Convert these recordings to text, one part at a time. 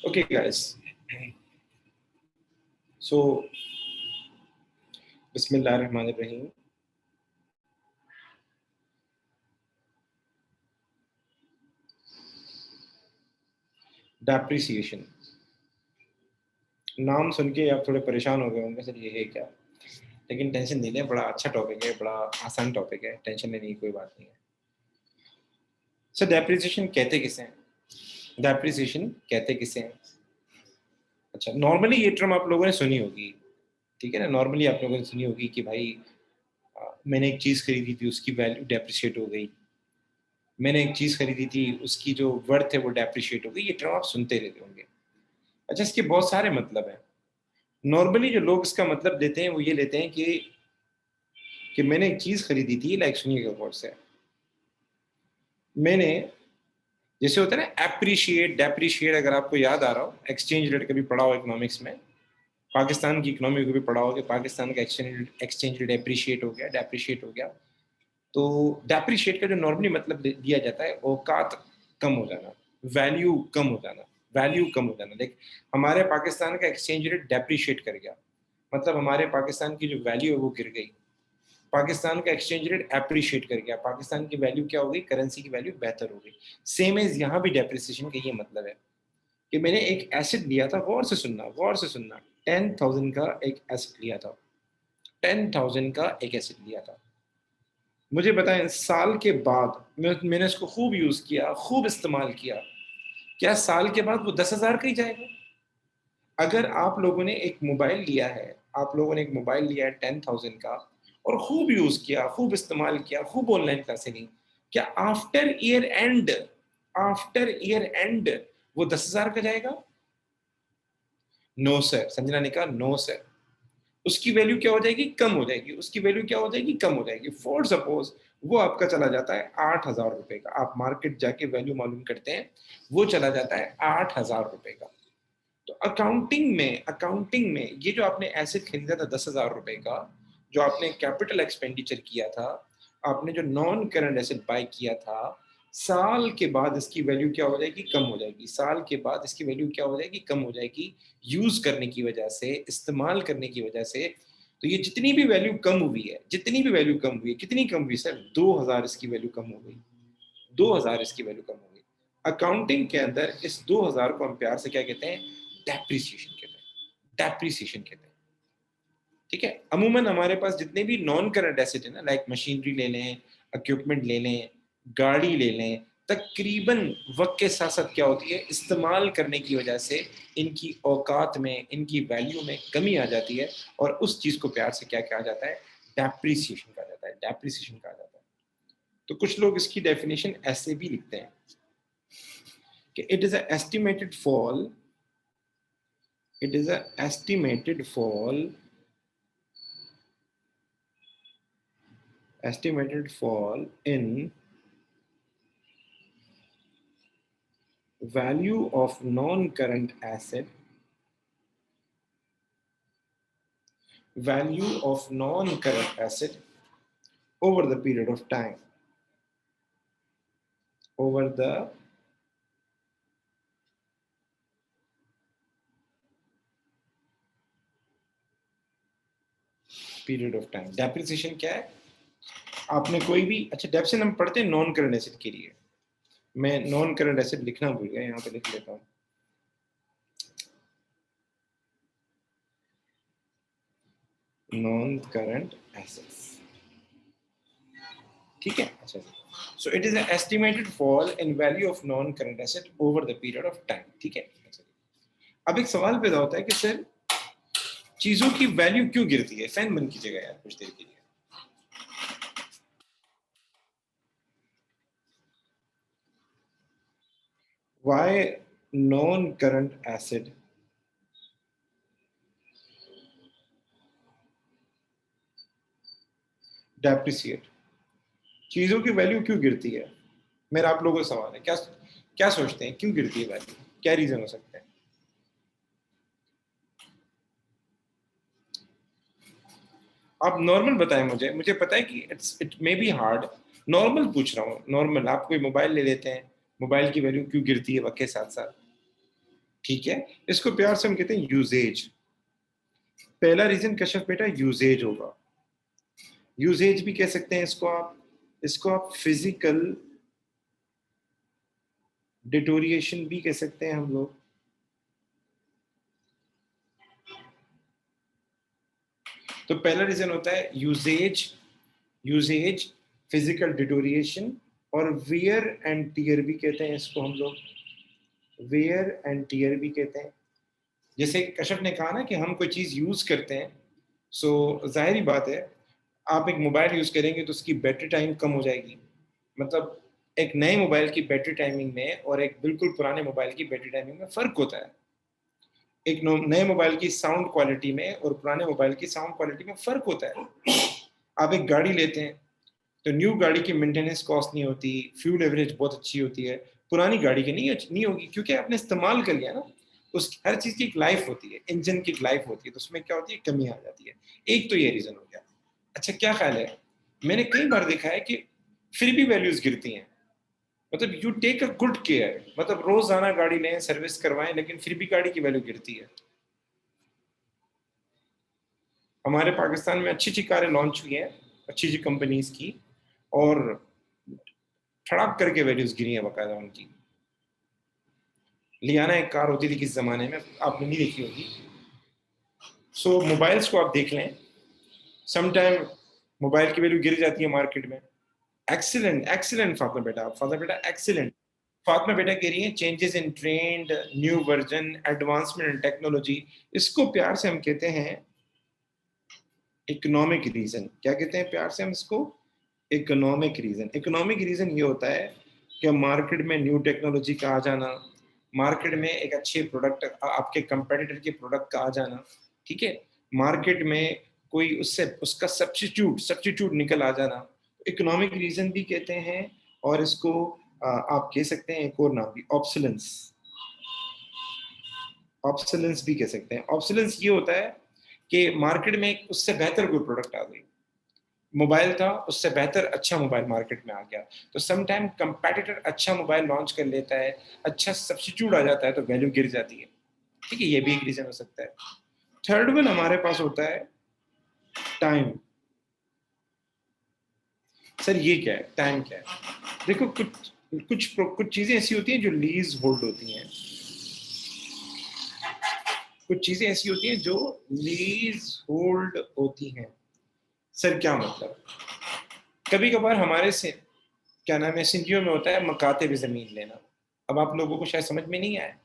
Okay, guys. So, Bismillahirrahmanirrahim. Depreciation. नाम सुन के आप थोड़े परेशान हो गए होंगे, सर ये है क्या? लेकिन टेंशन नहीं लें, बड़ा अच्छा टॉपिक है, बड़ा आसान टॉपिक है, टेंशन लेने की कोई बात नहीं है। सर डेप्रिसिएशन कहते किसे हैं? डेप्रिसिएशन कहते किसे हैं? अच्छा, नॉर्मली ये टर्म आप लोगों ने सुनी होगी, ठीक है ना? नॉर्मली आप लोगों ने सुनी होगी कि भाई मैंने एक चीज़ खरीदी थी, उसकी वैल्यू डेप्रिशिएट हो गई। मैंने एक चीज़ खरीदी थी, उसकी जो वर्थ है वो डेप्रिशिएट हो गई। ये टर्म आप सुनते रहते होंगे। अच्छा, इसके बहुत सारे मतलब हैं। नॉर्मली जो लोग इसका मतलब लेते हैं वो ये लेते हैं कि मैंने एक चीज़ खरीदी थी, लाइक सुनिएगा गौर से। मैंने, जैसे होता है ना एप्रिशिएट, डेप्रिशिएट, अगर आपको याद आ रहा हो, एक्सचेंज रेट कभी पढ़ा हो इकोनॉमिक्स में, पाकिस्तान की इकोनॉमी को भी पढ़ा हो कि पाकिस्तान का एक्सचेंज रेट एप्रिशिएट हो गया, डेप्रिशिएट हो गया। तो डेप्रिशिएट का जो नॉर्मली मतलब दिया जाता है, औकात कम हो जाना, वैल्यू कम हो जाना, वैल्यू कम हो जाना। देख, हमारे पाकिस्तान का एक्सचेंज रेट डेप्रिशिएट कर गया, मतलब हमारे पाकिस्तान की जो वैल्यू है वो गिर गई। पाकिस्तान का एक्सचेंज रेट एप्रिशिएट कर गया, पाकिस्तान की वैल्यू क्या हो गई, करेंसी की वैल्यू बेहतर हो गई। सेम एज यहाँ भी डेप्रिसिएशन का ये मतलब है कि मैंने एक एसेट लिया था, गौर से सुनना, गौर से सुनना, 10,000 का एक एसेट लिया था, 10,000 का एक एसेट लिया था। मुझे बताएं, साल के बाद मैंने इसको खूब यूज किया, खूब इस्तेमाल किया, क्या साल के बाद वो 10,000 का ही जाएगा? अगर आप लोगों ने एक मोबाइल लिया है, आप लोगों ने एक मोबाइल लिया है 10,000 का, और खूब यूज किया, खूब इस्तेमाल किया, खूब ऑनलाइन क्लासें ली, क्या after year and, after year and वो 10,000 का जाएगा? No sir. संजना ने कहा नो सर। उसकी वैल्यू क्या हो जाएगी, कम हो जाएगी। उसकी वैल्यू क्या हो जाएगी, कम हो जाएगी। फॉर सपोज वो आपका चला जाता है 8,000 रुपए का, आप मार्केट जाके वैल्यू मालूम करते हैं, वो चला जाता है 8,000 रुपए का। तो अकाउंटिंग में ये जो आपने एसेट खरीदा था 10,000 रुपए का, जो आपने कैपिटल एक्सपेंडिचर किया था, आपने जो नॉन करंट एसेट बाय किया था, साल के बाद इसकी वैल्यू क्या हो जाएगी, कम हो जाएगी। साल के बाद इसकी वैल्यू क्या हो जाएगी, कम हो जाएगी, यूज करने की वजह से, इस्तेमाल करने की वजह से। तो ये जितनी भी वैल्यू कम हुई है, जितनी भी वैल्यू कम हुई है, कितनी कम हुई सर? 2,000 इसकी वैल्यू कम हो गई, 2,000 इसकी वैल्यू कम हो गई। अकाउंटिंग के अंदर इस 2,000 को हम प्यार से क्या कहते हैं, डेप्रिसिएशन कहते हैं, डेप्रिसिएशन कहते हैं। ठीक है, अमूमन हमारे पास जितने भी नॉन करंट एसेट है ना, लाइक मशीनरी ले लें, इक्विपमेंट ले लें, गाड़ी ले लें, तकरीबन वक्त के साथ साथ क्या होती है, इस्तेमाल करने की वजह से इनकी औकात में, इनकी वैल्यू में कमी आ जाती है, और उस चीज को प्यार से क्या कहा जाता है, डेप्रिसिएशन कहा जाता है, डेप्रिसिएशन कहा जाता है। तो कुछ लोग इसकी डेफिनेशन ऐसे भी लिखते हैं कि it is a estimated fall, it is a estimated fall in value of non-current asset, value of non-current asset over the period of time, over the period of time. Depreciation क्या है? आपने कोई भी, अच्छा डेप्रिसिएशन हम पढ़ते हैं non current asset के लिए, मैं नॉन करंट एसेट लिखना भूल गया, यहाँ पे लिख लेता हूँ। नॉन करंट एसेट्स, ठीक है। अच्छा, so it is an estimated fall in value of non-current asset over the period of time, ठीक है। अब एक सवाल पैदा होता है कि सर चीजों की वैल्यू क्यों गिरती है? फैन बंद कीजिएगा यार कुछ देर के लिए। Why non-current asset depreciate? चीजों की वैल्यू क्यों गिरती है? मेरा आप लोगों से सवाल है, क्या क्या सोचते हैं क्यों गिरती है वैल्यू? क्या रीजन हो सकता है? आप नॉर्मल बताएं मुझे, मुझे पता है कि it may be hard, normal पूछ रहा हूँ, नॉर्मल। आप कोई मोबाइल ले लेते हैं, मोबाइल की वैल्यू क्यों गिरती है वक्त के साथ साथ? ठीक है, इसको प्यार से हम कहते हैं यूजेज। पहला रीजन कश्यप बेटा यूजेज होगा। यूजेज भी कह सकते हैं इसको आप फिजिकल डिटोरिएशन भी कह सकते हैं हम लोग। तो पहला रीजन होता है यूजेज, फिजिकल डिटोरिएशन, और वियर एंड टीयर भी कहते हैं इसको हम लोग, वियर एंड टीयर भी कहते हैं। जैसे कश्यप ने कहा ना कि हम कोई चीज यूज करते हैं, सो जाहिर ही बात है आप एक मोबाइल यूज करेंगे तो उसकी बैटरी टाइम कम हो जाएगी। मतलब एक नए मोबाइल की बैटरी टाइमिंग में और एक बिल्कुल पुराने मोबाइल की बैटरी टाइमिंग में फर्क होता है। एक नए मोबाइल की साउंड क्वालिटी में और पुराने मोबाइल की साउंड क्वालिटी में फर्क होता है। आप एक गाड़ी लेते हैं तो न्यू गाड़ी की मेंटेनेंस कॉस्ट नहीं होती, फ्यूल एवरेज बहुत अच्छी होती है, पुरानी गाड़ी की नहीं होगी, क्योंकि आपने इस्तेमाल कर लिया ना। उस हर चीज की एक लाइफ होती है, इंजन की एक लाइफ होती है, तो उसमें क्या होती है, कमी आ जाती है। एक तो ये रीजन हो गया। अच्छा क्या ख्याल है, मैंने कई बार देखा है कि फिर भी वैल्यूज गिरती हैं। मतलब you take a good care, मतलब रोजाना गाड़ी लें, सर्विस करवाएं, लेकिन फिर भी गाड़ी की वैल्यू गिरती है। हमारे पाकिस्तान में अच्छी अच्छी कारें लॉन्च हुई हैं, अच्छी अच्छी कंपनीज की, और ठड़ाक करके वैल्यूज गिरी हैं बाकायदा उनकी। लियाना एक कार होती थी किस जमाने में, आपने नहीं देखी होगी। सो मोबाइल्स को आप देख लें, समटाइम मोबाइल की वैल्यू गिर जाती है मार्केट में। एक्सीलेंट एक्सीलेंट फातिमा बेटा एक्सीलेंट। फातिमा बेटा कह रही है changes in trend, new version, advancement in technology, इसको प्यार से हम कहते हैं इकोनॉमिक रीजन। क्या कहते हैं प्यार से हम इसको, इकोनॉमिक रीजन। इकोनॉमिक रीजन ये होता है कि मार्केट में न्यू टेक्नोलॉजी का आ जाना, मार्केट में एक अच्छे प्रोडक्ट, आपके कंपेटिटर के प्रोडक्ट का आ जाना, ठीक है, मार्केट में कोई उससे उसका सब्स्टिट्यूट निकल आ जाना, इकोनॉमिक रीजन भी कहते हैं। और इसको आप कह सकते हैं एक और नाम भी, ऑब्सोलेंस। ऑब्सोलेंस भी कह सकते हैं। ऑब्सोलेंस ये होता है कि मार्केट में उससे बेहतर कोई प्रोडक्ट आ गई, मोबाइल था उससे बेहतर अच्छा मोबाइल मार्केट में आ गया, तो सम टाइम कंपेटिटर अच्छा मोबाइल लॉन्च कर लेता है, अच्छा सब्स्टिट्यूट आ जाता है, तो वैल्यू गिर जाती है। ठीक है, ये भी एक रीजन हो सकता है। थर्ड वन हमारे पास होता है टाइम। सर ये क्या है, टाइम क्या है? देखो कुछ कुछ कुछ चीजें ऐसी होती हैं जो लीज होल्ड होती हैं, कुछ चीजें ऐसी होती हैं जो लीज होल्ड होती हैं। सर क्या मतलब, कभी कभार हमारे से क्या नाम है सिंधियों में होता है मकाते भी जमीन लेना। अब आप लोगों को शायद समझ में नहीं आया,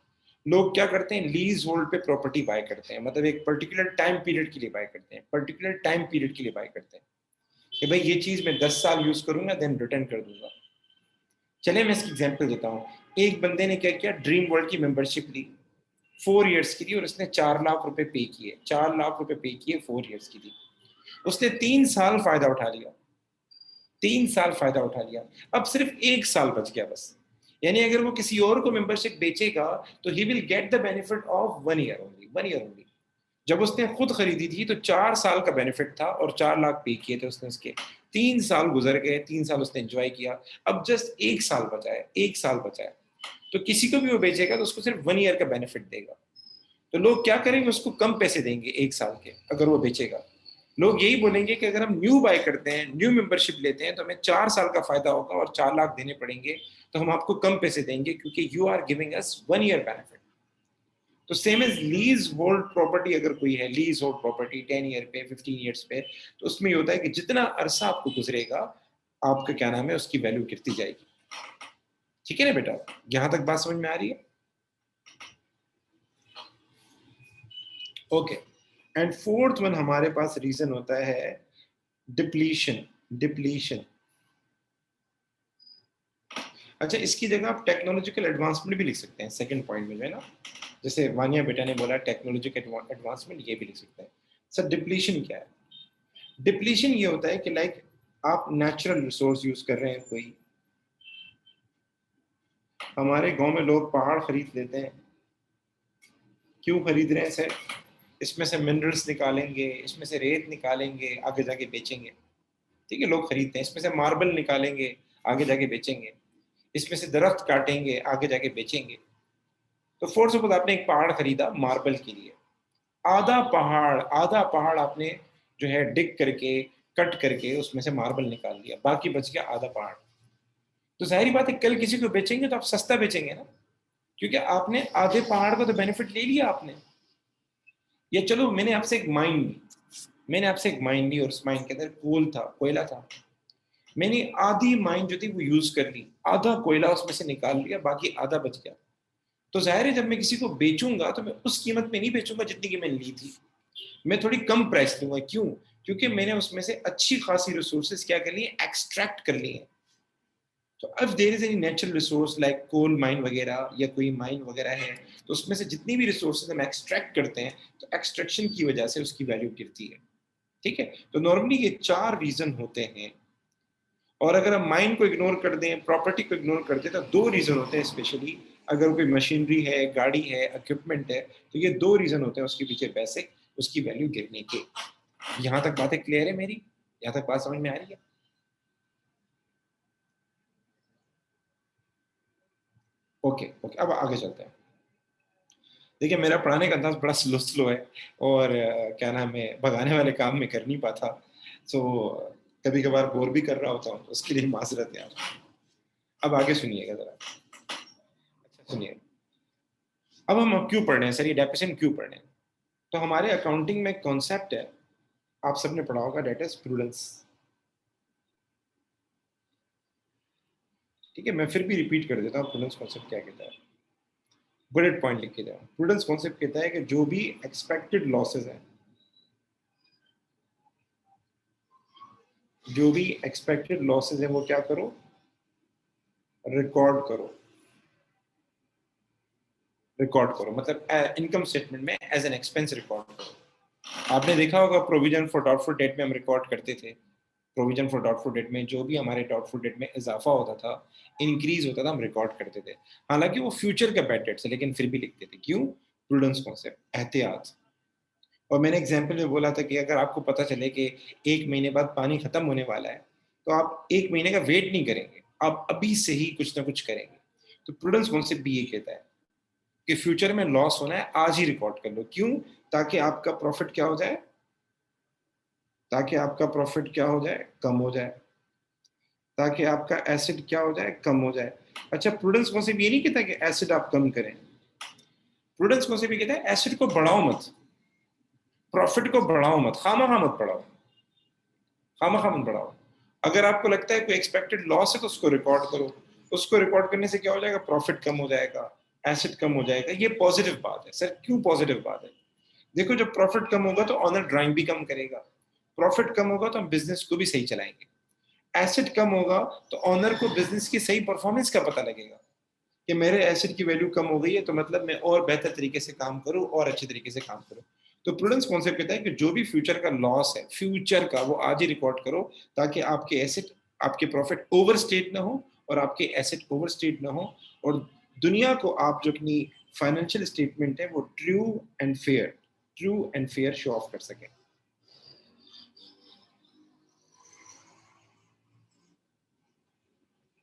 लोग क्या करते हैं, लीज होल्ड पे प्रॉपर्टी बाय करते हैं, मतलब एक पर्टिकुलर टाइम पीरियड के लिए बाय करते हैं, पर्टिकुलर टाइम पीरियड के लिए बाय करते हैं कि भाई ये चीज मैं 10 साल यूज करूंगा देन रिटर्न कर दूंगा। चले मैं इसकी एग्जांपल देता हूँ। एक बंदे ने क्या किया, ड्रीम वर्ल्ड की मेंबरशिप ली 4 इयर्स की थी, और उसने 4 लाख रुपए पे किए, 4 लाख रुपए पे किए, 4 इयर्स की थी। उसने 3 साल फायदा उठा लिया, 3 साल फायदा उठा लिया। अब सिर्फ 1 साल बच गया बस। यानी अगर वो किसी और को मेंबरशिप बेचेगा तो he will get the benefit of 1 year only, 1 year only. जब उसने खुद खरीदी थी तो 4 साल का बेनिफिट था और 4 लाख पे किए थे उसने उसके। 3 साल गुजर गए, 3 साल उसने एंजॉय किया, अब जस्ट 1 साल बचा है, 1 साल बचा है। तो किसी को भी वो बेचेगा तो उसको सिर्फ 1 ईयर का बेनिफिट देगा। तो लोग क्या करेंगे, उसको कम पैसे देंगे 1 साल के अगर वो बेचेगा। लोग यही बोलेंगे कि अगर हम न्यू बाय करते हैं, न्यू मेंबरशिप लेते हैं, तो हमें 4 साल का फायदा होगा और 4 लाख देने पड़ेंगे, तो हम आपको कम पैसे देंगे क्योंकि you are giving us 1 year benefit. तो same as leasehold property, अगर कोई है लीज होल्ड प्रॉपर्टी 10 ईयर पे, 15 ईयर्स पे, तो उसमें ये होता है कि जितना अरसा आपको गुजरेगा, आपका क्या नाम है, उसकी वैल्यू गिरती जाएगी। ठीक है ना बेटा, यहां तक बात समझ में आ रही है? ओके। एंड फोर्थ वन हमारे पास रीजन होता है डिप्लीशन। डिप्लीशन, अच्छा इसकी जगह आप टेक्नोलॉजिकल एडवांसमेंट भी लिख सकते हैं सेकंड पॉइंट में, जो है ना, जैसे वानिया बेटा ने बोला टेक्नोलॉजिकल एडवांसमेंट, ये भी लिख सकते हैं। सर डिप्लीशन क्या है? डिप्लीशन ये होता है कि लाइक आप नेचुरल रिसोर्स यूज कर रहे हैं कोई, हमारे गांव में लोग पहाड़ खरीद लेते हैं। क्यों खरीद रहे हैं सर? इसमें से मिनरल्स निकालेंगे, इसमें से रेत निकालेंगे, आगे जाके बेचेंगे। ठीक है, लोग खरीदते हैं। इसमें से मार्बल निकालेंगे, आगे जाके बेचेंगे। इसमें से दरख्त काटेंगे, आगे जाके बेचेंगे। तो फॉर सपोज आपने एक पहाड़ खरीदा मार्बल के लिए, आधा पहाड़ आपने जो है डिग करके कट करके उसमें से मार्बल निकाल लिया, बाकी बच गया आधा पहाड़। तो जाहिर बात है कल किसी को बेचेंगे तो आप सस्ता बेचेंगे ना, क्योंकि आपने आधे पहाड़ का तो बेनिफिट ले लिया आपने। या चलो मैंने आपसे एक माइन ली और उस माइन के अंदर कोयला था, मैंने आधी माइन जो थी वो यूज कर ली, आधा कोयला उसमें से निकाल लिया, बाकी आधा बच गया। तो जाहिर है जब मैं किसी को बेचूंगा तो मैं उस कीमत में नहीं बेचूंगा जितनी की मैंने ली थी, मैं थोड़ी कम प्राइस लूंगा। क्यों? क्योंकि मैंने उसमें से अच्छी खासी रिसोर्सेज क्या कर लिए, एक्सट्रैक्ट कर लिए। तो if there is any natural resource like coal mine वगैरह या कोई माइन वगैरह है, तो उसमें से जितनी भी रिसोर्सेज हम एक्सट्रैक्ट करते हैं तो एक्सट्रैक्शन की वजह से उसकी वैल्यू गिरती है। ठीक है, तो नॉर्मली ये 4 रीजन होते हैं। और अगर हम माइंड को इग्नोर कर दें, प्रॉपर्टी को इग्नोर कर दें, तो 2 रीजन होते हैं स्पेशली। अगर कोई मशीनरी है, गाड़ी है, इक्विपमेंट है, तो ये 2 रीजन होते हैं उसके पीछे पैसे, उसकी वैल्यू गिरने के। यहाँ तक बातें क्लियर है मेरी? यहाँ तक बात समझ में आ रही है? ओके ओके, अब आगे चलते हैं। देखिए मेरा पढ़ाने का अंदाज बड़ा स्लो स्लो है, और क्या नाम है, भगाने वाले काम में कर नहीं पाता। सो कभी कभार बोर भी कर रहा होता हूँ, उसके लिए माजरत यार। अब आगे सुनिएगा जरा, अच्छा सुनिए। अब हम क्यों पढ़ रहे हैं सर, ये डेफिनेशन क्यों पढ़ रहे हैं? तो हमारे अकाउंटिंग में कॉन्सेप्ट है, आप सबने पढ़ा होगा, डेट इज प्रूडेंस। ठीक है, मैं फिर भी रिपीट कर देता हूँ प्रूडेंस कॉन्सेप्ट क्या कहता है। बुलेट पॉइंट लिख के जाओ। प्रूडेंस कॉन्सेप्ट कहता है कि जो भी एक्सपेक्टेड लॉसेज हैं, जो भी एक्सपेक्टेड लॉसेज है वो क्या करो, रिकॉर्ड करो। रिकॉर्ड करो मतलब इनकम स्टेटमेंट में एज एन एक्सपेंस रिकॉर्ड करो। आपने देखा होगा प्रोविजन फॉर डाउटफुल डेट में हम रिकॉर्ड करते थे। प्रोविजन फॉर डाउटफुल डेट में जो भी हमारे डाउटफुल डेट में इजाफा होता था, इंक्रीज होता था, हम रिकॉर्ड करते थे। हालांकि वो फ्यूचर का बैड डेट्स है, लेकिन फिर भी लिखते थे। क्यों? प्रूडेंस कॉन्सेप्ट, एहतियात। और मैंने एग्जाम्पल में बोला था कि अगर आपको पता चले कि 1 महीने बाद पानी खत्म होने वाला है, तो आप 1 महीने का वेट नहीं करेंगे, आप अभी से ही कुछ ना कुछ करेंगे। तो प्रूडेंस कॉन्सेप्ट भी ये कहता है कि फ्यूचर में लॉस होना है, आज ही रिकॉर्ड कर लो। क्यों? ताकि आपका प्रॉफिट क्या हो जाए, ताकि आपका प्रॉफिट क्या हो जाए, कम हो जाए, ताकि आपका एसिड क्या हो जाए, कम हो जाए। अच्छा, प्रूडेंस कॉन्सेप्ट ये नहीं कहता कि एसिड आप कम करें, प्रूडेंस कॉन्सेप्ट ये कहता है एसिड को बढ़ाओ मत, प्रॉफिट को बढ़ाओ मत, खामा मत बढ़ाओ, खामा मत बढ़ाओ। अगर आपको लगता है कोई एक्सपेक्टेड लॉस है तो उसको रिकॉर्ड करो। उसको रिकॉर्ड करने से क्या हो जाएगा, प्रॉफिट कम हो जाएगा, एसिड कम हो जाएगा। ये पॉजिटिव बात है। सर क्यों पॉजिटिव बात है? देखो जब प्रॉफिट कम होगा तो ऑनर ड्राइंग भी कम करेगा, प्रॉफिट कम होगा तो हम बिजनेस को भी सही चलाएंगे, एसेट कम होगा तो ऑनर को बिजनेस की सही परफॉर्मेंस का पता लगेगा कि मेरे एसेट की वैल्यू कम हो गई है, तो मतलब मैं और बेहतर तरीके से काम करूं और अच्छे तरीके से काम करूं। तो प्रूडेंस कॉन्सेप्ट कहता है कि जो भी फ्यूचर का लॉस है, फ्यूचर का, वो आज ही रिकॉर्ड करो, ताकि आपके एसेट, आपके प्रॉफिट ओवरस्टेट ना हो और आपके एसेट ओवरस्टेट ना हो, और दुनिया को आप जो अपनी फाइनेंशियल स्टेटमेंट है वो true and fair show off कर सके।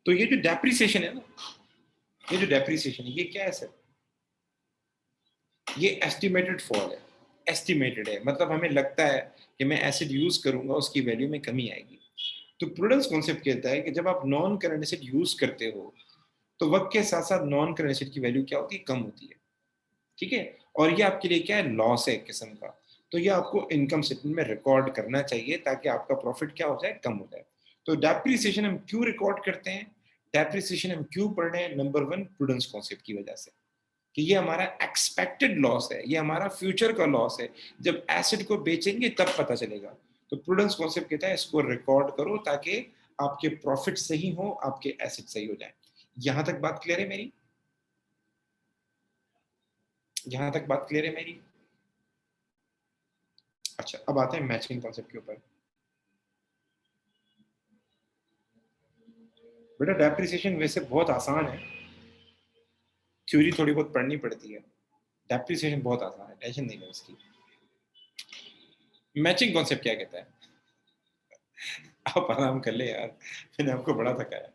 तो ये जो डेप्रिसिएशन है ना, ये जो डेप्रिसिएशन है, ये क्या है सर? ये एस्टिमेटेड फॉल है। एस्टिमेटेड है मतलब हमें लगता है कि मैं एसिड यूज करूंगा उसकी वैल्यू में कमी आएगी। तो प्रूडेंस कॉन्सेप्ट कहता है कि जब आप नॉन करंट एसिड यूज करते हो, तो वक्त के साथ साथ नॉन करंट एसिड की वैल्यू क्या होती है, कम होती है। ठीक है, और ये आपके लिए क्या है, लॉस है एक किस्म का। तो ये आपको इनकम स्टेटमेंट में रिकॉर्ड करना चाहिए ताकि आपका प्रॉफिट क्या हो जाए, कम हो जाए। तो डेप्रिसिएशन हम क्यों रिकॉर्ड करते हैं, डेप्रिसिएशन हम क्यों पढ़ रहे हैं? नंबर वन, प्रूडेंस कॉन्सेप्ट की वजह से, कि ये हमारा एक्सपेक्टेड लॉस है, ये हमारा फ्यूचर का लॉस है। जब एसेट को बेचेंगे तब पता चलेगा। तो प्रूडेंस कॉन्सेप्ट कहता है इसको रिकॉर्ड करो ताकि आपके प्रॉफिट सही हो, आपके एसेट सही हो जाए। यहां तक बात क्लियर है मेरी? यहां तक बात क्लियर है मेरी? अच्छा, अब आते हैं मैचिंग कॉन्सेप्ट के ऊपर। बेटा डेप्रिसिएशन वैसे बहुत आसान है, थ्योरी थोड़ी बहुत पढ़नी पड़ती है। डेप्रिसिएशन बहुत आसान है, टेंशन नहीं है उसकी। मैचिंग कॉन्सेप्ट क्या कहता है? आप आराम कर ले यार, मैंने आपको बड़ा थका है।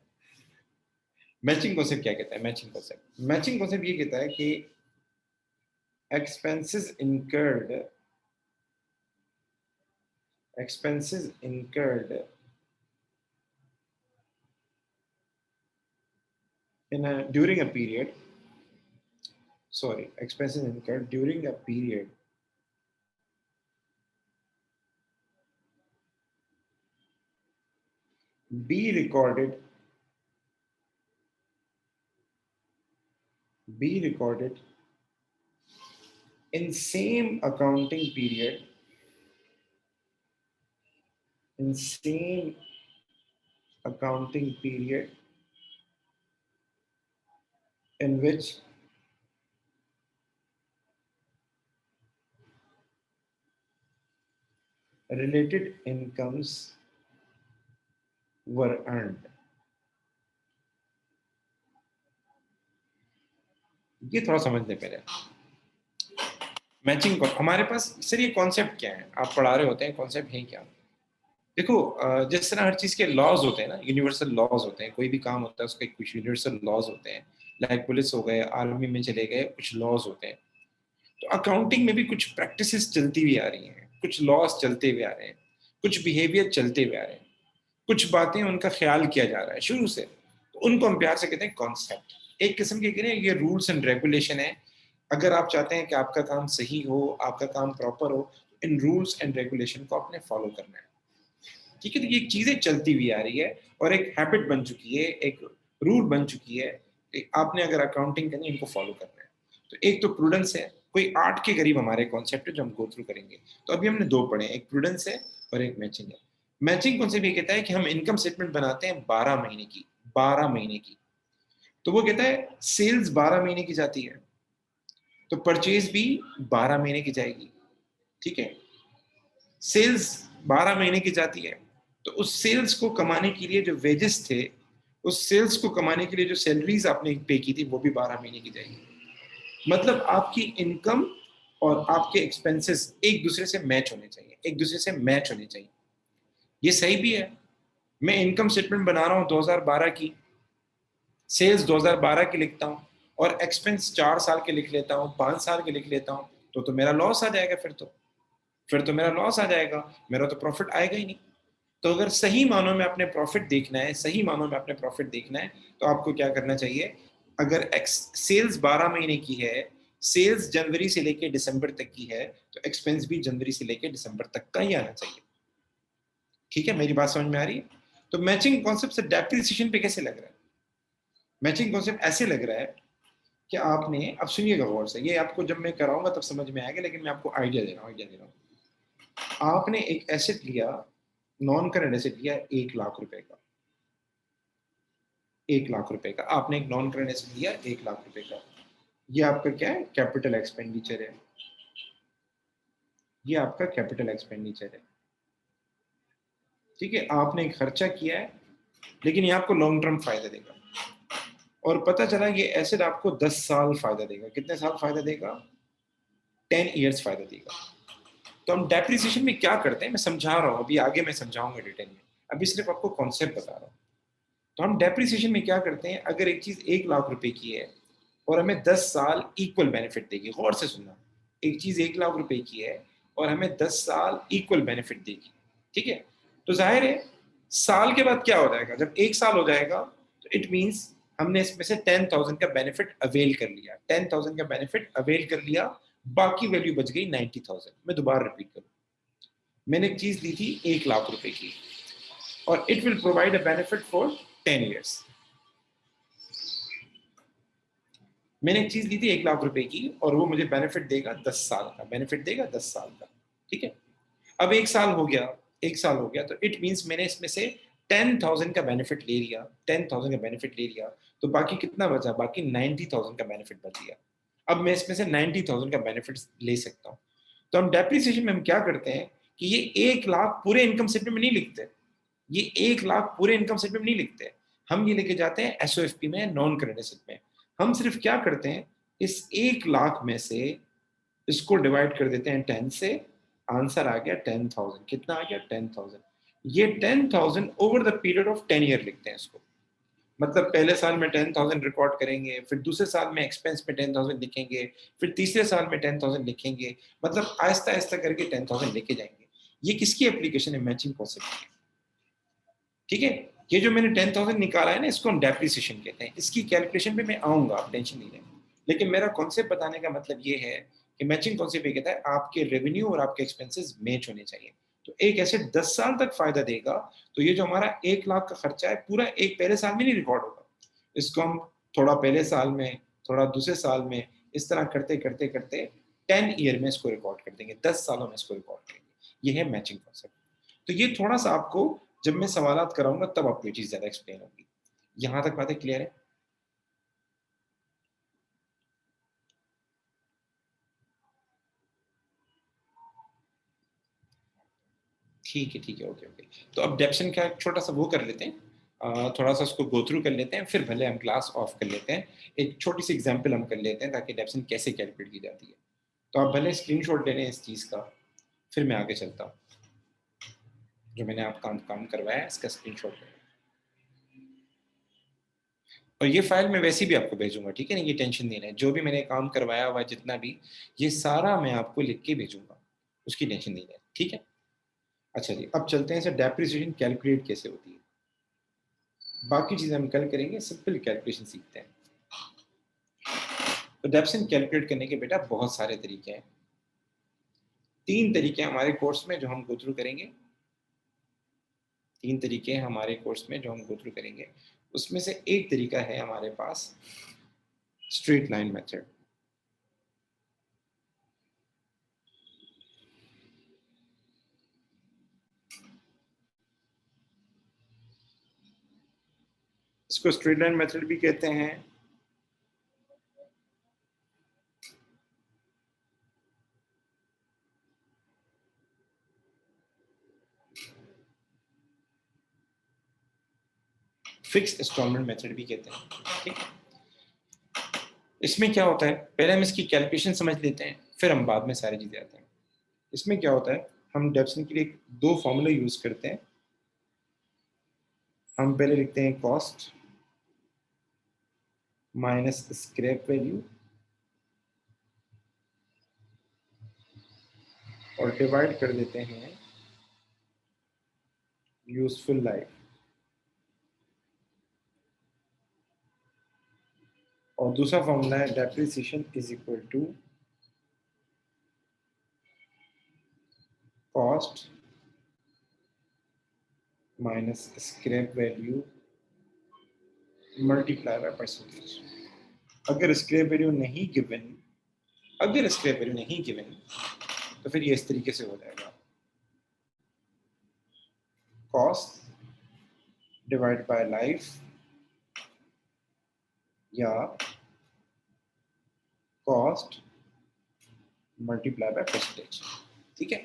मैचिंग कॉन्सेप्ट क्या कहता है? मैचिंग कॉन्सेप्ट ये कहता है कि expenses incurred expenses incurred during a period, sorry, expenses incurred during a period be recorded be recorded in same accounting period in same accounting period in which related incomes were earned. ये थोड़ा समझने पहले matching हमारे पास sir ये concept क्या है, आप पढ़ा रहे होते हैं कॉन्सेप्ट है क्या। देखो जिस तरह हर चीज के लॉज होते हैं ना, यूनिवर्सल लॉज होते हैं, कोई भी काम होता है उसके कुछ यूनिवर्सल लॉज होते हैं। लाइक पुलिस हो गए, आर्मी में चले गए, कुछ लॉज होते हैं। तो अकाउंटिंग में भी कुछ प्रैक्टिसेस चलती हुई आ रही हैं, कुछ लॉस चलते हुए आ रहे हैं, कुछ बिहेवियर चलते हुए आ रहे हैं, कुछ बातें उनका ख्याल किया जा रहा है शुरू से। तो उनको हम प्यार से कहते हैं कॉन्सेप्ट। एक किस्म के करें ये रूल्स एंड रेगुलेशन है। अगर आप चाहते हैं कि आपका काम सही हो, आपका काम प्रॉपर हो, तो इन रूल्स एंड रेगुलेशन को आपने फॉलो करना है। ठीक है, तो ये चीजें चलती हुई आ रही है और एक हैबिट बन चुकी है, एक रूल बन चुकी है कि आपने अगर अकाउंटिंग करनी है इनको फॉलो करना है। तो एक तो प्रूडेंस है, कोई 8 के करीब हमारे कॉन्सेप्ट है जो हम गो थ्रू करेंगे। तो अभी हमने 2 पढ़े, एक प्रूडेंस है और एक मैचिंग है। मैचिंग कॉन्सेप्ट ये कहता है कि हम इनकम स्टेटमेंट बनाते हैं 12 महीने की, 12 महीने की। तो वो कहता है सेल्स 12 महीने की जाती है, तो परचेज भी 12 महीने की जाएगी। ठीक है, सेल्स 12 महीने की जाती है, तो उस सेल्स को कमाने के लिए जो वेजेस थे, उस सेल्स को कमाने के लिए जो सैलरीज आपने पे की थी, वो भी 12 महीने की जाएगी। मतलब आपकी इनकम और आपके एक्सपेंसेस एक दूसरे से मैच होने चाहिए, एक दूसरे से मैच होने चाहिए। ये सही भी है। मैं इनकम स्टेटमेंट बना रहा हूँ 2012 की, सेल्स 2012 की लिखता हूँ और एक्सपेंस 4 साल के लिख लेता हूँ, 5 साल के लिख लेता हूँ, तो मेरा लॉस आ जाएगा। फिर तो मेरा लॉस आ जाएगा, मेरा तो प्रॉफिट आएगा ही नहीं। तो अगर सही मानों में अपने प्रॉफिट देखना है, सही मानों में अपने प्रॉफिट देखना है, तो आपको क्या करना चाहिए। अगर सेल्स 12 महीने की है, सेल्स जनवरी से लेकर दिसंबर तक की है, तो एक्सपेंस भी जनवरी से लेकर दिसंबर तक का ही आना चाहिए। ठीक है, मेरी बात समझ में आ रही है। तो मैचिंग कॉन्सेप्ट से डेप्रिसिएशन पे कैसे लग रहा है। मैचिंग कॉन्सेप्ट ऐसे लग रहा है कि आपने, अब सुनिएगा गौर से, ये आपको जब मैं कराऊंगा तब समझ में आएगा, लेकिन मैं आपको आइडिया दे रहा हूँ। आपने एक एसेट लिया, नॉन करंट एसेट लिया 1 लाख रुपए का, 1 लाख रुपए का आपने एक नॉन करंट एसेट लिया 1 लाख रुपए का। ये आपका क्या है, कैपिटल एक्सपेंडिचर है। ये आपका कैपिटल एक्सपेंडिचर है। ठीक है, आपने एक खर्चा किया है, लेकिन ये आपको लॉन्ग टर्म फायदा देगा। और पता चला ये एसेट आपको 10 साल फायदा देगा। कितने साल फायदा देगा, 10 ईयर्स फायदा देगा। तो हम डेप्रिसिएशन में क्या करते हैं, मैं समझा रहा हूँ, अभी आगे मैं समझाऊंगा डिटेल में, अभी सिर्फ आपको कॉन्सेप्ट बता रहा हूँ। तो हम डेप्रिसिएशन में क्या करते हैं, अगर एक चीज 1 लाख रुपए की है और हमें 10 साल इक्वल बेनिफिट देगी, गौर से सुनना, एक चीज 1 लाख रुपए की है और हमें 10 साल इक्वल बेनिफिट देगी। ठीक है, तो जाहिर है साल के बाद क्या हो जाएगा, जब 1 साल हो जाएगा, तो इट मीन्स हमने इसमें से 10,000 का बेनिफिट अवेल कर लिया, 10,000 का बेनिफिट अवेल कर लिया, बाकी वैल्यू बच गई 90,000। मैं दोबारा रिपीट करूँ, मैंने एक चीज दी थी 1 लाख रुपए की और it will provide a benefit for 10 years. मैंने एक चीज दी थी 1 लाख रुपए की और वो मुझे बेनिफिट देगा 10 साल का, बेनिफिट देगा 10 साल का। ठीक है, अब 1 साल हो गया, 1 साल हो गया, तो इट मीन्स मैंने इसमें से 10,000 का बेनिफिट ले लिया, 10,000 का बेनिफिट ले लिया, तो बाकी कितना बचा, बाकी 90,000 का बेनिफिट बच गया। अब मैं इसमें से 90,000 का बेनिफिट ले सकता हूँ। तो हम डेप्रिसिएशन में हम क्या करते हैं कि ये 1 लाख पूरे इनकम स्टेटमेंट में नहीं लिखते, ये 1 लाख पूरे इनकम स्टेटमेंट में नहीं लिखते, हम ये लेके जाते हैं एसओएफपी में, नॉन करंट एसेट में। हम सिर्फ क्या करते हैं, इस 1 लाख में से इसको डिवाइड कर देते हैं 10 से, आंसर आ गया 10,000। कितना आ गया, 10,000। ये 10,000 over the period of 10 year लिखते हैं इसको। मतलब पहले साल में 10,000 रिकॉर्ड करेंगे, फिर दूसरे साल में एक्सपेंस में 10,000 लिखेंगे, फिर तीसरे साल में 10,000 लिखेंगे, मतलब आहिस्ता आहिस्ता करके 10,000 लेके जाएंगे। ये किसकी एप्लीकेशन है? मैचिंग कॉन्सेप्ट की। ठीक है, ये जो मैंने 10,000 निकाला है ना, इसको हम डेप्रिसिएशन कहते हैं। इसकी कैलकुलेशन पे मैं आऊंगा, आप टेंशन नहीं लें। लेकिन मेरा कॉन्सेप्ट बताने का मतलब ये है कि मैचिंग कॉन्सेप्ट ये कहता है आपके रेवेन्यू और आपके एक्सपेंसेस मैच होने चाहिए। तो एक एसेट 10 साल तक फायदा देगा, तो ये जो हमारा 1 लाख का खर्चा है पूरा एक पहले साल में नहीं रिकॉर्ड होगा। इसको हम थोड़ा पहले साल में, थोड़ा दूसरे साल में, इस तरह करते करते करते 10 ईयर में इसको रिकॉर्ड कर देंगे, 10 सालों में इसको रिकॉर्ड करेंगे। ये है मैचिंग कॉन्सेप्ट। तो ये थोड़ा सा आपको, जब मैं सवालात कराऊंगा तब आपको ये चीज ज्यादा एक्सप्लेन होगी। यहां तक बातें क्लियर है? ठीक है, ठीक है, ओके ओके। तो अब डेप्शन का छोटा सा वो कर लेते हैं, थोड़ा सा उसको गो थ्रू कर लेते हैं, फिर भले हम क्लास ऑफ कर लेते हैं। एक छोटी सी एग्जांपल हम कर लेते हैं ताकि डेप्शन कैसे कैलकुलेट की जाती है। तो आप भले स्क्रीनशॉट ले लें इस चीज़ का, फिर मैं आगे चलता हूँ। जो मैंने आप काम काम करवाया है इसका स्क्रीनशॉट ले लें। और ये फाइल मैं वैसे भी आपको भेजूंगा, ठीक है ना? ये टेंशन नहीं है, जो भी मैंने काम करवाया हुआ है जितना भी, ये सारा मैं आपको लिख के भेजूंगा, उसकी टेंशन नहीं है, ठीक है? अच्छा जी, अब चलते हैं सर, डेप्रिसिएशन कैलकुलेट कैसे होती है। बाकी चीज़ें हम कल करेंगे, सिंपल कैलकुलेशन सीखते हैं। तो डेप्रिसिएशन कैलकुलेट करने के बेटा बहुत सारे तरीके हैं। 3 तरीके हमारे कोर्स में जो हम गो थ्रू करेंगे। 3 तरीके हमारे कोर्स में जो हम गो थ्रू करेंगे, उसमें से एक तरीका है हमारे पास स्ट्रेट लाइन मेथड। इसको स्ट्रेट लाइन मेथड भी कहते हैं, फिक्स इंस्टॉलमेंट मेथड भी कहते हैं, ठीक है? इसमें क्या होता है, पहले हम इसकी कैलकुलेशन समझ लेते हैं, फिर हम बाद में सारी चीज़ें आते हैं। इसमें क्या होता है, हम डेप्सन के लिए 2 फॉर्मूले यूज करते हैं। हम पहले लिखते हैं कॉस्ट माइनस स्क्रैप वैल्यू और डिवाइड कर देते हैं यूजफुल लाइफ। और दूसरा फॉर्मूला है depreciation is equal to cost minus scrap value multiply by percentage. अगर स्क्रैप वैल्यू नहीं गिवन, अगर स्क्रैप वैल्यू नहीं गिवन, तो फिर ये इस तरीके से हो जाएगा, कॉस्ट डिवाइड बाय लाइफ या कॉस्ट मल्टीप्लाई बाय परसेंटेज। ठीक है?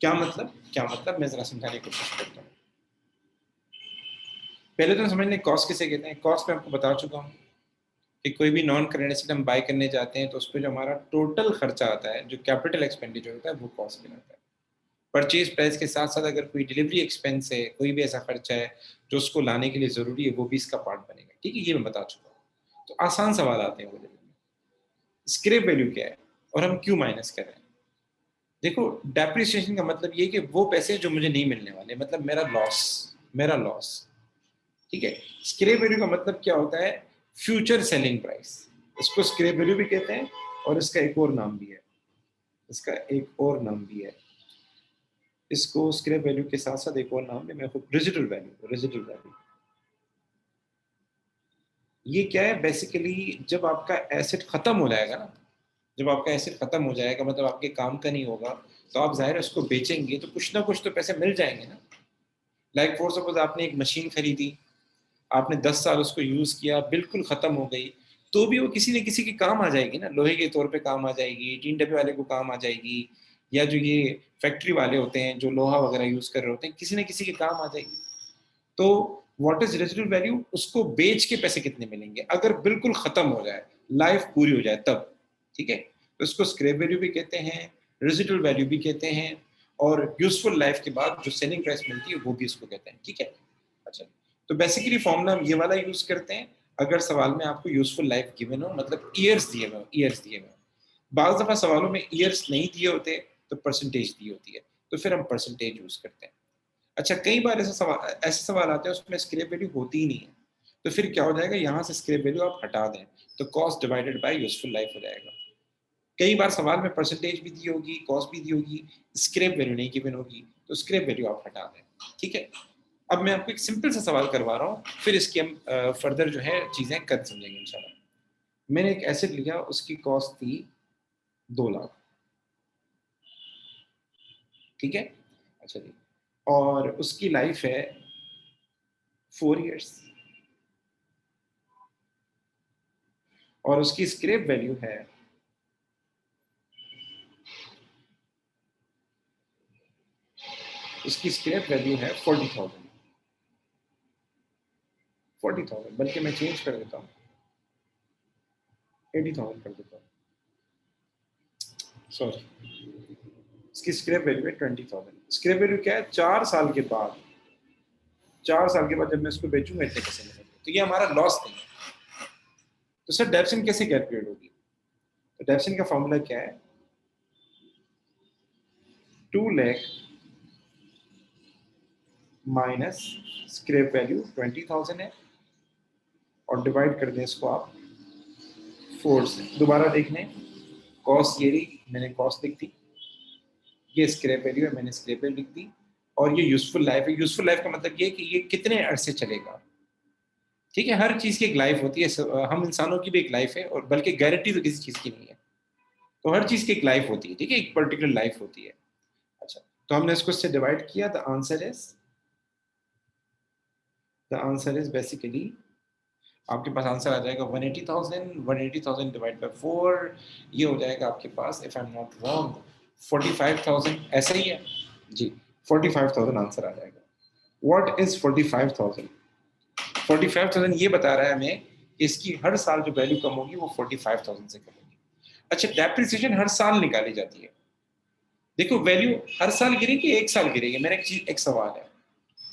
क्या मतलब, क्या मतलब, मैं जरा समझाने की कोशिश करता हूँ। पहले तो समझ लें कॉस्ट किसे कहते हैं। कॉस्ट मैं आपको बता चुका हूँ कि कोई भी नॉन करेंट एसेट हम बाय करने जाते हैं तो उस पर जो हमारा टोटल खर्चा आता है, जो कैपिटल एक्सपेंडिचर होता है, वो कॉस्ट कहलाता है। परचेज प्राइस के साथ साथ अगर कोई डिलीवरी एक्सपेंस है, कोई भी ऐसा खर्चा है जो उसको लाने के लिए जरूरी है, वो भी इसका पार्ट बनेगा। ठीक है, ये मैं बता चुका हूँ। तो आसान सवाल आते हैं वो लेवल में। स्क्रैप वैल्यू क्या है और हम क्यों माइनस कर रहे हैं? देखो, डेप्रिसिएशन का मतलब ये कि वो पैसे जो मुझे नहीं मिलने वाले, मतलब मेरा लॉस, मेरा लॉस। ठीक है? स्क्रैप वैल्यू का मतलब क्या होता है? Future selling price. इसको स्क्रैप वैल्यू भी कहते हैं और इसका एक और नाम भी है, इसका एक और नाम भी है। इसको स्क्रैप वैल्यू के साथ साथ एक और नाम है, मैं खुद रेजिडुअल वैल्यू, रेजिडुअल वैल्यू। ये क्या है बेसिकली, जब आपका एसेट खत्म हो जाएगा ना, जब आपका एसेट खत्म हो जाएगा, मतलब आपके काम का नहीं होगा, तो आप जाहिर है उसको बेचेंगे तो कुछ ना कुछ तो पैसे मिल जाएंगे ना। लाइक फॉर सपोज आपने एक मशीन खरीदी, आपने 10 साल उसको यूज किया, बिल्कुल खत्म हो गई, तो भी वो किसी न किसी के काम आ जाएगी ना। लोहे के तौर पे काम आ जाएगी, टीन डब्बे वाले को काम आ जाएगी, या जो ये फैक्ट्री वाले होते हैं जो लोहा वगैरह यूज कर रहे होते हैं, किसी न किसी के काम आ जाएगी। तो व्हाट इज रेजिडुअल वैल्यू? उसको बेच के पैसे कितने मिलेंगे अगर बिल्कुल खत्म हो जाए, लाइफ पूरी हो जाए तब। ठीक है? तो इसको स्क्रैप वैल्यू भी कहते हैं, रेजिडुअल वैल्यू भी कहते हैं, और यूजफुल लाइफ के बाद जो सेलिंग प्राइस मिलती है वो भी इसको कहते हैं। ठीक है? अच्छा, तो बेसिकली फॉर्मूला हम ये वाला यूज करते हैं अगर सवाल में आपको यूजफुल लाइफ गिवन हो, मतलब ईयर्स दिए हुए, ईयर्स दिए हुए। बाज़ दफ़ा सवालों में ईयर्स नहीं दिए होते तो परसेंटेज दी होती है, तो फिर हम परसेंटेज यूज करते हैं। अच्छा, कई बार ऐसे सवाल आते हैं उसमें स्क्रैप वैल्यू होती ही नहीं है, तो फिर क्या हो जाएगा, यहाँ से स्क्रैप वैल्यू आप हटा दें तो cost divided by useful life हो जाएगा। कई बार सवाल में परसेंटेज भी दी होगी, कॉस्ट भी दी होगी, स्क्रैप वैल्यू नहीं गिवन होगी, तो स्क्रैप वैल्यू आप हटा दें। ठीक है, अब मैं आपको एक सिंपल सा सवाल करवा रहा हूँ, फिर इसकी हम फर्दर जो है चीज़ें कर समझेंगे इंशाल्लाह। मैंने एक एसेट लिया, उसकी कॉस्ट थी 2 लाख। ठीक है, अच्छा जी, और उसकी लाइफ है 4 इयर्स, और उसकी स्क्रैप वैल्यू है उसकी स्क्रैप वैल्यू है 40,000। 40,000, बल्कि मैं चेंज कर देता हूँ, 80,000 कर देता हूँ, सॉरी। इसकी स्क्रैप वैल्यू है 20,000। स्क्रैप वैल्यू क्या है, 4 साल के बाद, 4 साल के बाद जब मैं इसको बेचूंगा इतने पैसे मिलेंगे, तो ये हमारा लॉस नहीं है। तो सर डेप्सिन कैसे कैलकुलेट होगी, तो डेप्सिन का फॉर्मूला क्या है, 2 लाख माइनस स्क्रैप वैल्यू 20,000 है, और डिवाइड कर दें इसको आप 4 से। दोबारा देख लें, कॉस्ट ये रही, मैंने कॉस्ट लिख दी, ये स्क्रैप वैल्यू है, मैंने स्क्रैप वैल्यू लिख दी, और ये यूजफुल लाइफ है। यूजफुल लाइफ का मतलब ये है कि ये कितने अरसे चलेगा। ठीक है, हर चीज़ की एक लाइफ होती है, हम इंसानों की भी एक लाइफ है, और बल्कि गारंटी तो किसी चीज़ की नहीं है, तो हर चीज़ की एक लाइफ होती है। ठीक है, एक पर्टिकुलर लाइफ होती है। अच्छा, तो हमने इसको इससे डिवाइड किया, द आंसर इज बेसिकली, आपके पास आंसर आ जाएगा 180,000। 180,000 डिवाइड बाय 4, ये हो जाएगा आपके पास, if I am not wrong, 45,000, ऐसा ही है जी। 45,000 आंसर आ जाएगा। What is 45,000? 45,000 ये बता रहा है हमें कि इसकी हर साल जो वैल्यू कम होगी वो 45,000 से कम होगी। अच्छा, डेप्रिसिएशन हर साल निकाली जाती है। देखो, वैल्यू हर साल गिरेगी, एक साल गिरेगी। मेरा एक सवाल है,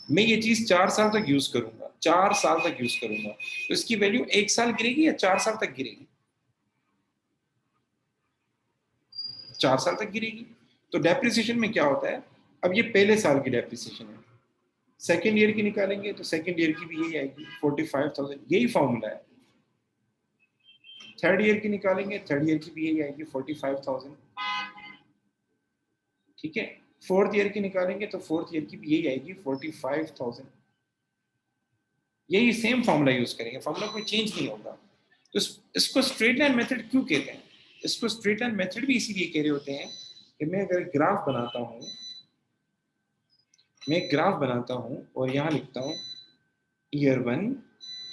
मैं ये चीज 4 साल तक यूज करूंगा, 4 साल तक यूज करूंगा, तो इसकी वैल्यू एक साल गिरेगी या 4 साल तक गिरेगी? 4 साल तक गिरेगी। तो डेप्रिसिएशन में क्या होता है, अब ये पहले साल की डेप्रिसिएशन है, सेकेंड ईयर की निकालेंगे तो सेकेंड ईयर की भी यही आएगी 45,000, यही फॉर्मूला है। थर्ड ईयर की निकालेंगे, थर्ड ईयर की भी यही आएगी 45,000। ठीक है, फोर्थ ईयर की निकालेंगे तो फोर्थ ईयर की भी यही आएगी 45,000। यही सेम फॉर्मूला यूज करेंगे, फॉर्मूला कोई चेंज नहीं होगा। तो इसको स्ट्रेट लाइन मेथड क्यों कहते हैं? इसको स्ट्रेट लाइन मेथड भी इसीलिए कह रहे होते हैं कि मैं अगर ग्राफ बनाता हूं, मैं ग्राफ बनाता हूं और यहां लिखता हूं ईयर 1,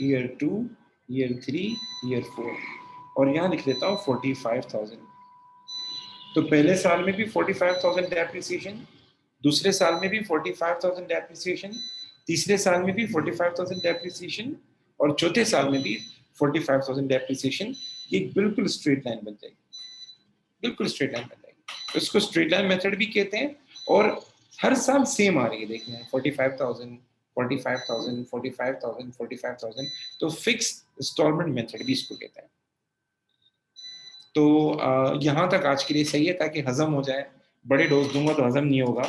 ईयर 2, ईयर 3, ईयर 4, और यहां लिख देता हूं 45,000। तो पहले साल में भी 45,000 डेप्रिसिएशन, दूसरे साल में भी 45,000 डेप्रिसिएशन, तीसरे साल में भी 45,000 डेप्रिसिएशन, और चौथे साल में भी 45,000 डेप्रिसिएशन। ये बिल्कुल स्ट्रेट लाइन बन जाएगी, बिल्कुल स्ट्रेट लाइन बन जाएगी। तो इसको स्ट्रेट लाइन मेथड भी कहते हैं, और हर साल सेम आ रही है, देखना है 45,000, 45,000, 45,000, 45,000, तो फिक्स इंस्टॉलमेंट मेथड भी इसको कहते हैं। तो यहाँ तक आज के लिए सही है, ताकि हजम हो जाए। बड़े डोज दूंगा तो हजम नहीं होगा,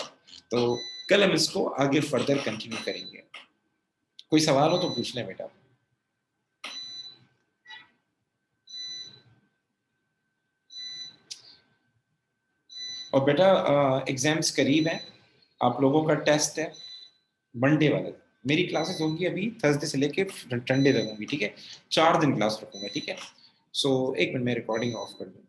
तो कल हम इसको आगे फर्दर कंटिन्यू करेंगे। कोई सवाल हो तो पूछ लें बेटा। और बेटा एग्जाम्स करीब हैं, आप लोगों का टेस्ट है मंडे वाले। मेरी क्लासेस होंगी अभी थर्सडे से लेके संडे तक होंगी, ठीक है, 4 दिन क्लास रखूंगा, ठीक है। सो एक मिनट, मैं रिकॉर्डिंग ऑफ कर दूँ।